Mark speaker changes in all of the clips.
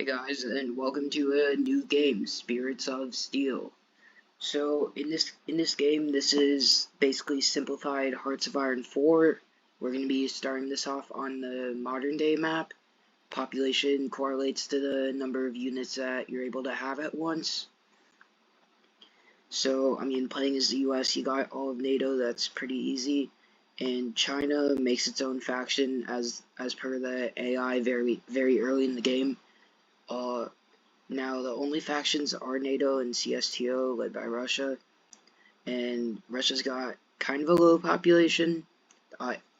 Speaker 1: Hi guys, and welcome to a new game, Spirits of Steel. So in this game, this is basically simplified Hearts of Iron 4. We're going to be starting this off on the modern day map. Population correlates to the number of units that you're able to have at once. So, I mean, playing as the US, you got all of NATO, that's pretty easy. And China makes its own faction as per the AI very early in the game. Now, the only factions are NATO and CSTO, led by Russia, and Russia's got kind of a low population,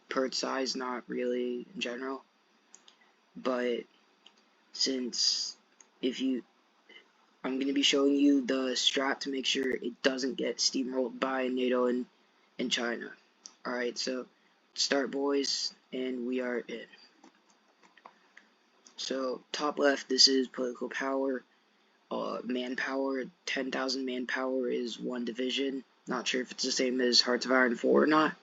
Speaker 1: per its size, not really in general, but since I'm going to be showing you the strat to make sure it doesn't get steamrolled by NATO and China. Alright, so start, boys, and we are in. So, top left, this is political power. Manpower, 10,000 manpower is one division. Not sure if it's the same as Hearts of Iron 4 or not.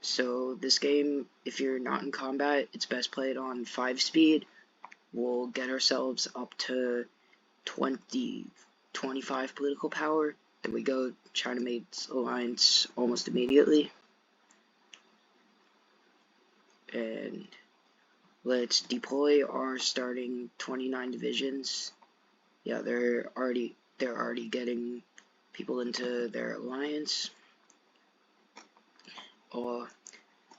Speaker 1: So this game, if you're not in combat, it's best played on 5 speed. We'll get ourselves up to 25 political power. Then we go China makes alliance almost immediately. And let's deploy our starting 29 divisions. Yeah, they're already getting people into their alliance.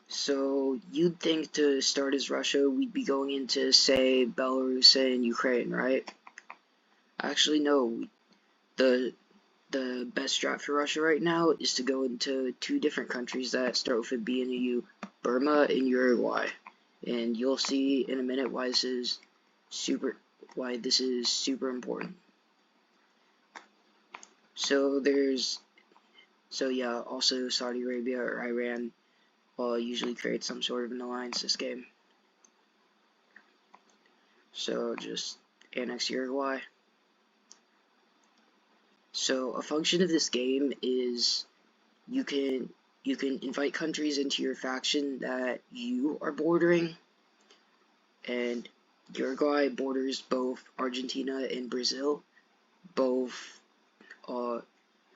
Speaker 1: So you'd think to start as Russia, we'd be going into, say, Belarus and Ukraine, right? Actually, no. The best strat for Russia right now is to go into 2 different countries that start with a B and a U, Burma and Uruguay. And you'll see in a minute why this is super important. So yeah, also Saudi Arabia or Iran usually create some sort of an alliance this game. So just annex Uruguay. So a function of this game is you can invite countries into your faction that you are bordering, and Uruguay borders both Argentina and Brazil, both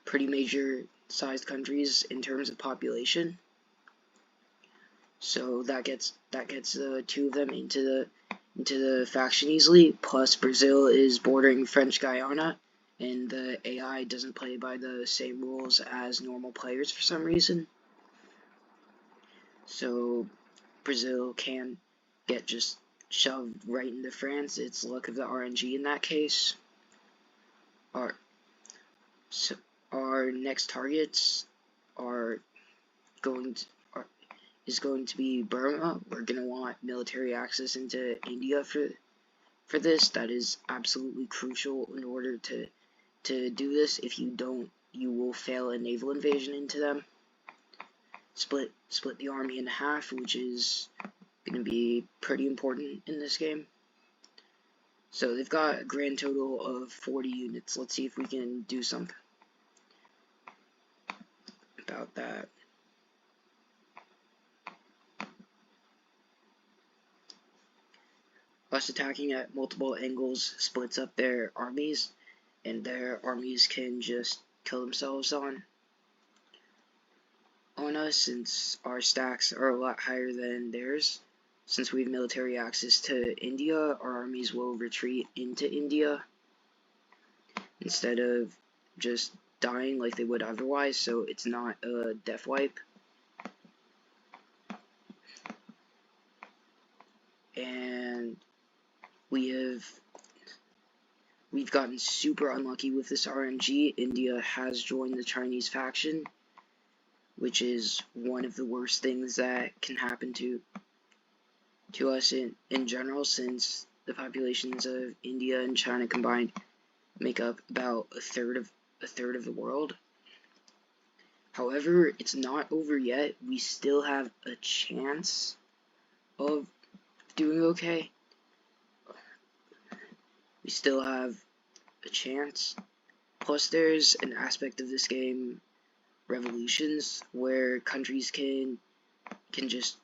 Speaker 1: pretty major sized countries in terms of population. So that gets the 2 of them into the faction easily. Plus Brazil is bordering French Guiana, and the AI doesn't play by the same rules as normal players for some reason. So Brazil can get just shoved right into France. It's luck of the RNG in that case. Our next targets is going to be Burma. We're going to want military access into India for this. That is absolutely crucial in order to do this. If you don't, you will fail a naval invasion into them. Split the army in half, which is going to be pretty important in this game. So they've got a grand total of 40 units. Let's see if we can do something about that. Us attacking at multiple angles splits up their armies, and their armies can just kill themselves on us, since our stacks are a lot higher than theirs. Since we have military access to India, our armies will retreat into India instead of just dying like they would otherwise, so it's not a death wipe. And we've gotten super unlucky with this RNG. India has joined the Chinese faction, which is one of the worst things that can happen to us in general, since the populations of India and China combined make up about a third of the world. However, it's not over yet. We still have a chance of doing okay. We still have a chance. Plus, there's an aspect of this game, revolutions, where countries can just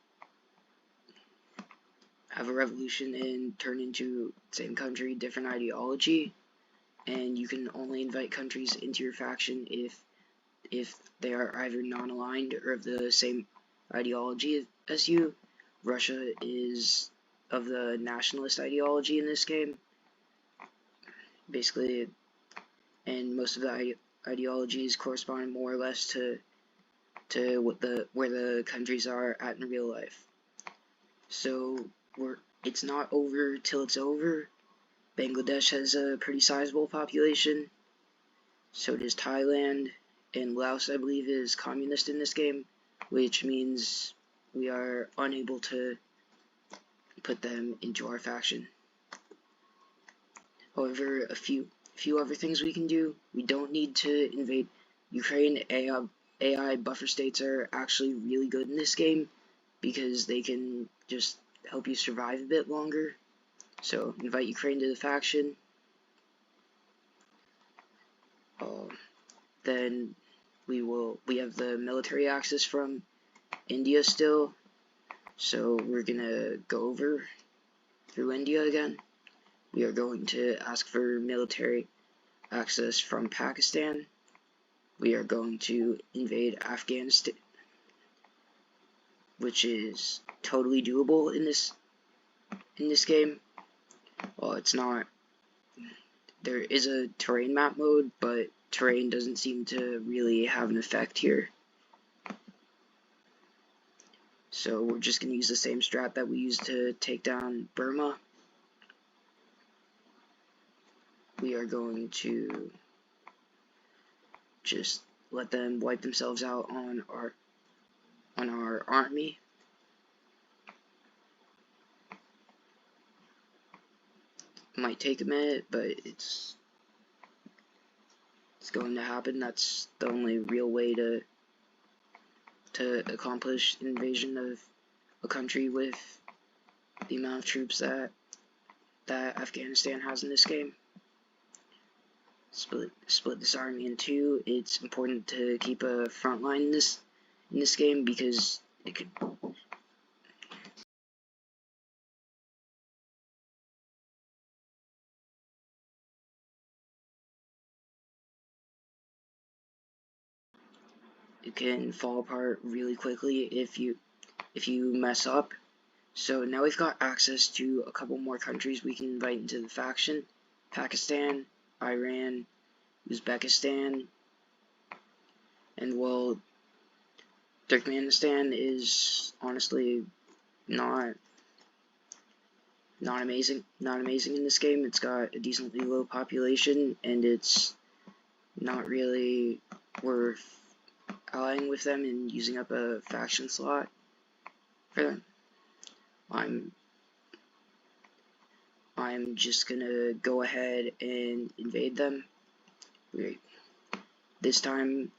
Speaker 1: have a revolution and turn into same country, different ideology, and you can only invite countries into your faction if they are either non-aligned or of the same ideology as you. Russia is of the nationalist ideology in this game, basically, and most of the ideologies correspond more or less to where the countries are at in real life. So it's not over till it's over. Bangladesh has a pretty sizable population. So does Thailand, and Laos, I believe, is communist in this game, which means we are unable to put them into our faction. However, a few other things we can do. We don't need to invade Ukraine. AI buffer states are actually really good in this game because they can just help you survive a bit longer. So invite Ukraine to the faction. Then we have the military access from India still, so we're gonna go over through India again. We are going to ask for military access from Pakistan. We are going to invade Afghanistan, which is totally doable in this game. Well, it's not. There is a terrain map mode, but terrain doesn't seem to really have an effect here. So we're just going to use the same strat that we used to take down Burma. We are going to just let them wipe themselves out on our army. Might take a minute, but it's going to happen. That's the only real way to accomplish invasion of a country with the amount of troops that Afghanistan has in this game. Split this army in two. It's important to keep a front line in this game because it can fall apart really quickly if you mess up. So now we've got access to a couple more countries we can invite into the faction. Pakistan, Iran, Uzbekistan, and well, Turkmenistan is honestly not amazing in this game. It's got a decently low population, and it's not really worth allying with them and using up a faction slot for them. I'm just gonna go ahead and invade them. This time,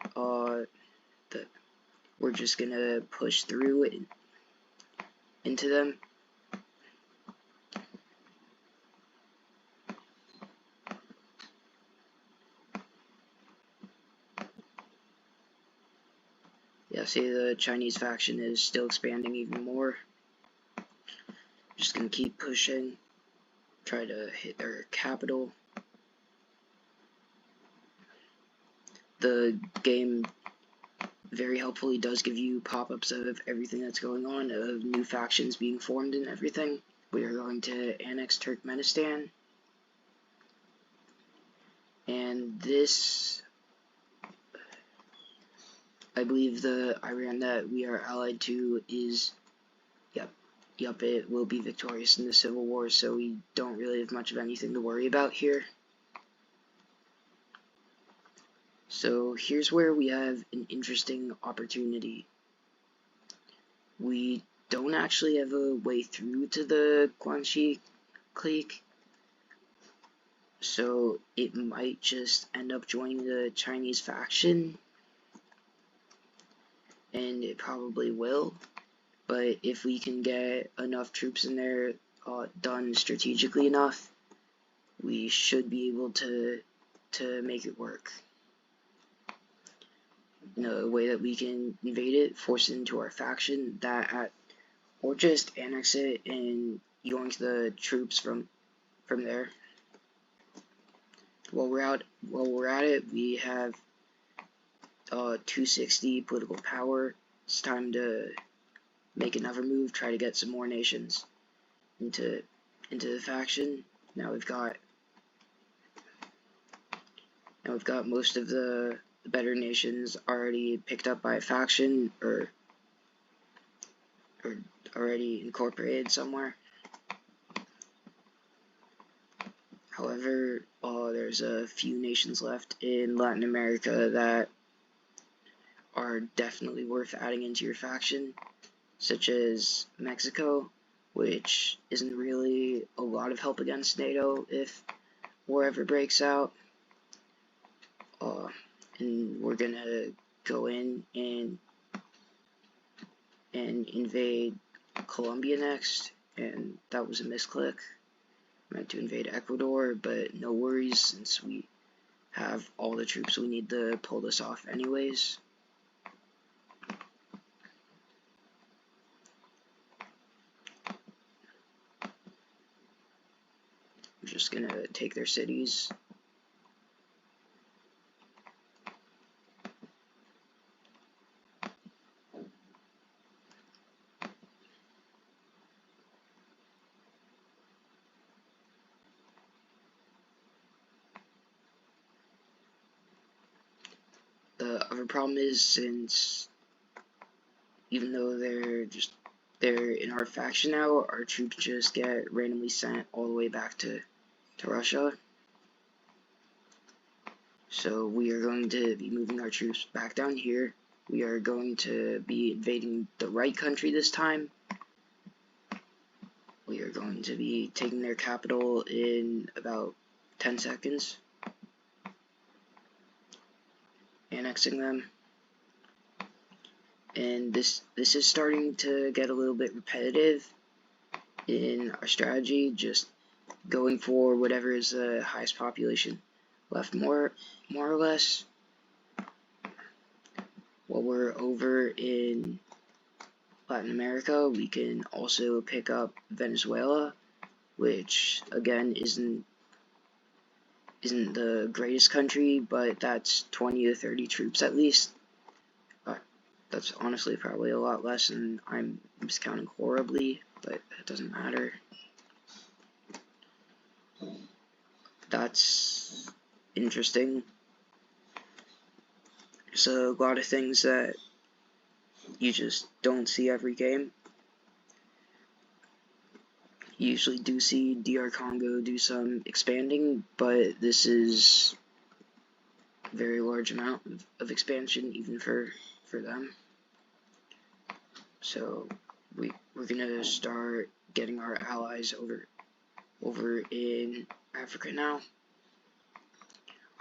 Speaker 1: we're just gonna push through into them. Yeah, see, the Chinese faction is still expanding even more. Just gonna keep pushing, try to hit their capital. The game very helpfully does give you pop-ups of everything that's going on, of new factions being formed and everything. We are going to annex Turkmenistan. And this, I believe the Iran that we are allied to is, yep, it will be victorious in the civil war, so we don't really have much of anything to worry about here. So here's where we have an interesting opportunity. We don't actually have a way through to the Guanxi clique, so it might just end up joining the Chinese faction, and it probably will. But if we can get enough troops in there done strategically enough, we should be able to make it work. A way that we can invade it, force it into our faction, or just annex it and yoink the troops from there. While we're at it, we have 260 political power. It's time to make another move, try to get some more nations into the faction. Now we've got most of the better nations already picked up by a faction or already incorporated somewhere. However, there's a few nations left in Latin America that are definitely worth adding into your faction, such as Mexico, which isn't really a lot of help against NATO if war ever breaks out. And we're gonna go in and invade Colombia next, and that was a misclick. Meant to invade Ecuador, but no worries since we have all the troops we need to pull this off anyways. I'm just gonna take their cities. The other problem is, since even though they're in our faction now, our troops just get randomly sent all the way back to Russia. So we are going to be moving our troops back down here. We are going to be invading the right country this time. We are going to be taking their capital in about 10 seconds. Annexing them. And this is starting to get a little bit repetitive in our strategy, just going for whatever is the highest population left, more or less. While we're over in Latin America, we can also pick up Venezuela, which again isn't the greatest country, but that's 20 to 30 troops at least. That's honestly probably a lot less, and I'm miscounting horribly, but it doesn't matter. That's interesting. There's a lot of things that you just don't see every game. You usually do see DR Congo do some expanding, but this is a very large amount of expansion even for them. So we're gonna start getting our allies over in Africa now.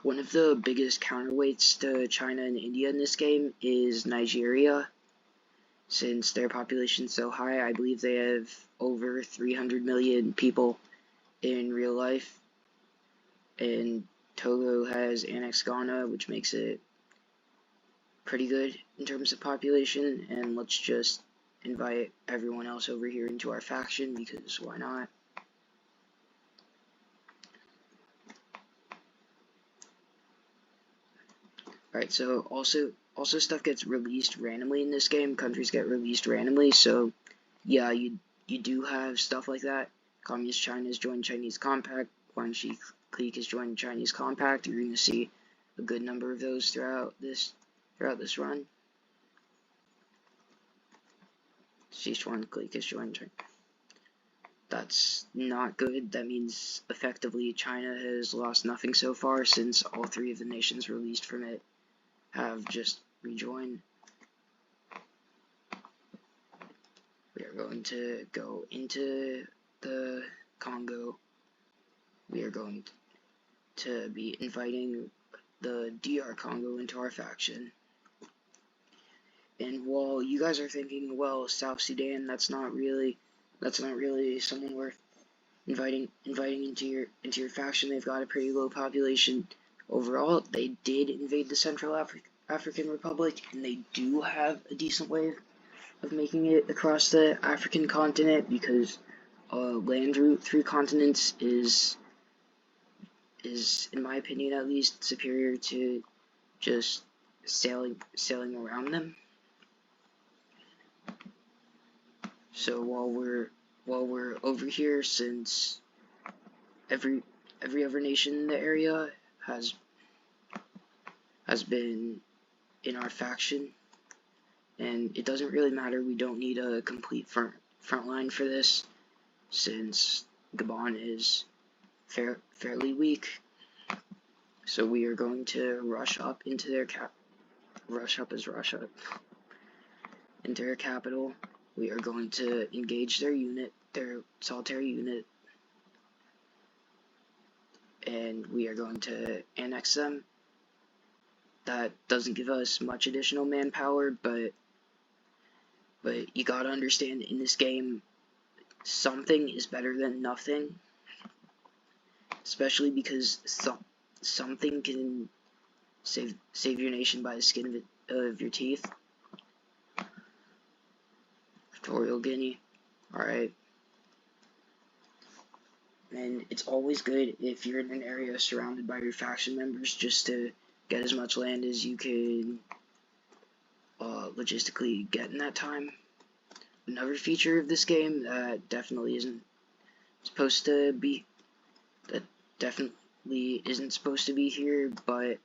Speaker 1: One of the biggest counterweights to China and India in this game is Nigeria. Since their population is so high, I believe they have over 300 million people in real life. And Togo has annexed Ghana, which makes it pretty good in terms of population. And let's just invite everyone else over here into our faction, because why not? Alright, so also stuff gets released randomly in this game. Countries get released randomly, so yeah, you do have stuff like that. Communist China has joined Chinese Compact. Guangxi Clique has joined Chinese Compact. You're going to see a good number of those throughout this run. Sichuan Clique has joined China. That's not good. That means effectively China has lost nothing so far, since all three of the nations released from it have just rejoined. We are going to go into the Congo. We are going to be inviting the DR Congo into our faction. And while you guys are thinking, well, South Sudan, that's not really someone worth inviting into your faction. They've got a pretty low population overall. They did invade the Central African Republic, and they do have a decent way of making it across the African continent, because land route through continents is in my opinion at least superior to just sailing around them. So while we're over here, since every other nation in the area has been in our faction, and it doesn't really matter, we don't need a complete front line for this, since Gabon is fairly weak. So we are going to rush up into their into their capital. We are going to engage their unit, their solitary unit, and we are going to annex them. That doesn't give us much additional manpower, but you gotta understand, in this game, something is better than nothing, especially because something can save your nation by the skin of your teeth. Equatorial Guinea, alright. And it's always good if you're in an area surrounded by your faction members, just to get as much land as you can logistically get in that time. Another feature of this game that definitely isn't supposed to be here, but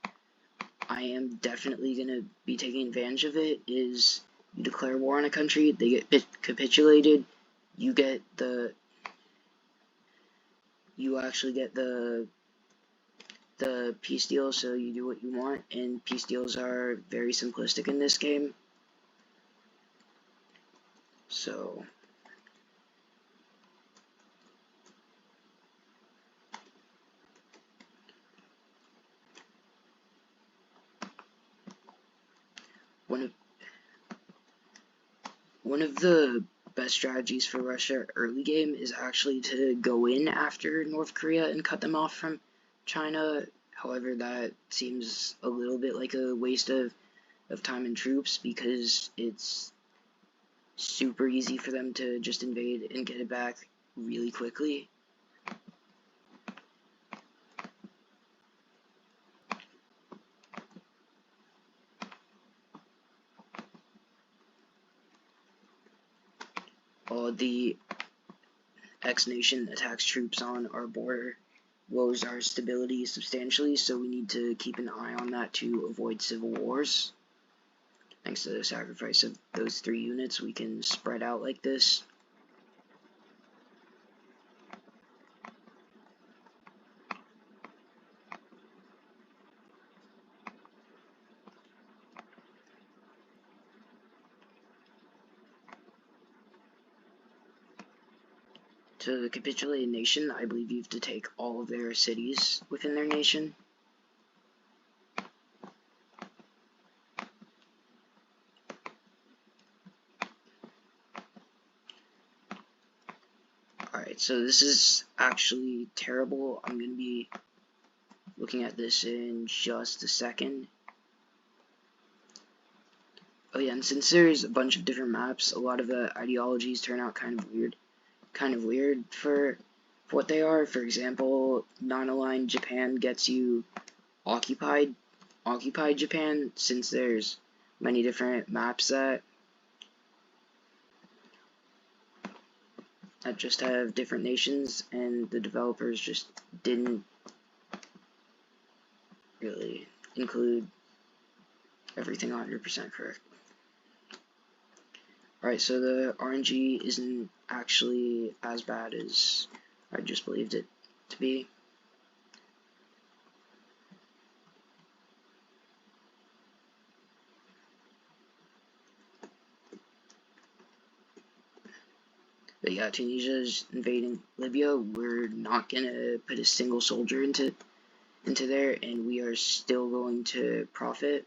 Speaker 1: I am definitely gonna be taking advantage of it, is you declare war on a country, they get capitulated, you actually get the peace deal, so you do what you want, and peace deals are very simplistic in this game. So one of the best strategies for Russia early game is actually to go in after North Korea and cut them off from China. However, that seems a little bit like a waste of time and troops, because it's super easy for them to just invade and get it back really quickly. The X nation attacks troops on our border lowers our stability substantially, so we need to keep an eye on that to avoid civil wars. Thanks to the sacrifice of those 3 units, we can spread out like this. To capitulate a nation, I believe you have to take all of their cities within their nation. Alright, so this is actually terrible. I'm going to be looking at this in just a second. Oh yeah, and since there's a bunch of different maps, a lot of the ideologies turn out kind of weird for what they are. For example, non-aligned Japan gets you occupied Japan, since there's many different maps that just have different nations, and the developers just didn't really include everything 100% correct. Alright, so the RNG isn't actually as bad as I just believed it to be. But yeah, Tunisia's invading Libya. We're not gonna put a single soldier into there, and we are still going to profit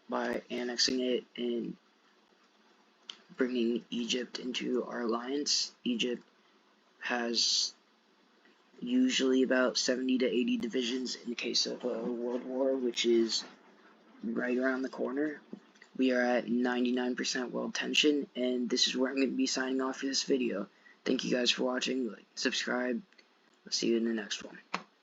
Speaker 1: by annexing it and bringing Egypt into our alliance. Egypt has usually about 70 to 80 divisions in case of a world war, which is right around the corner. We are at 99% world tension, and this is where I'm going to be signing off for this video. Thank you guys for watching. Like, subscribe. I'll see you in the next one.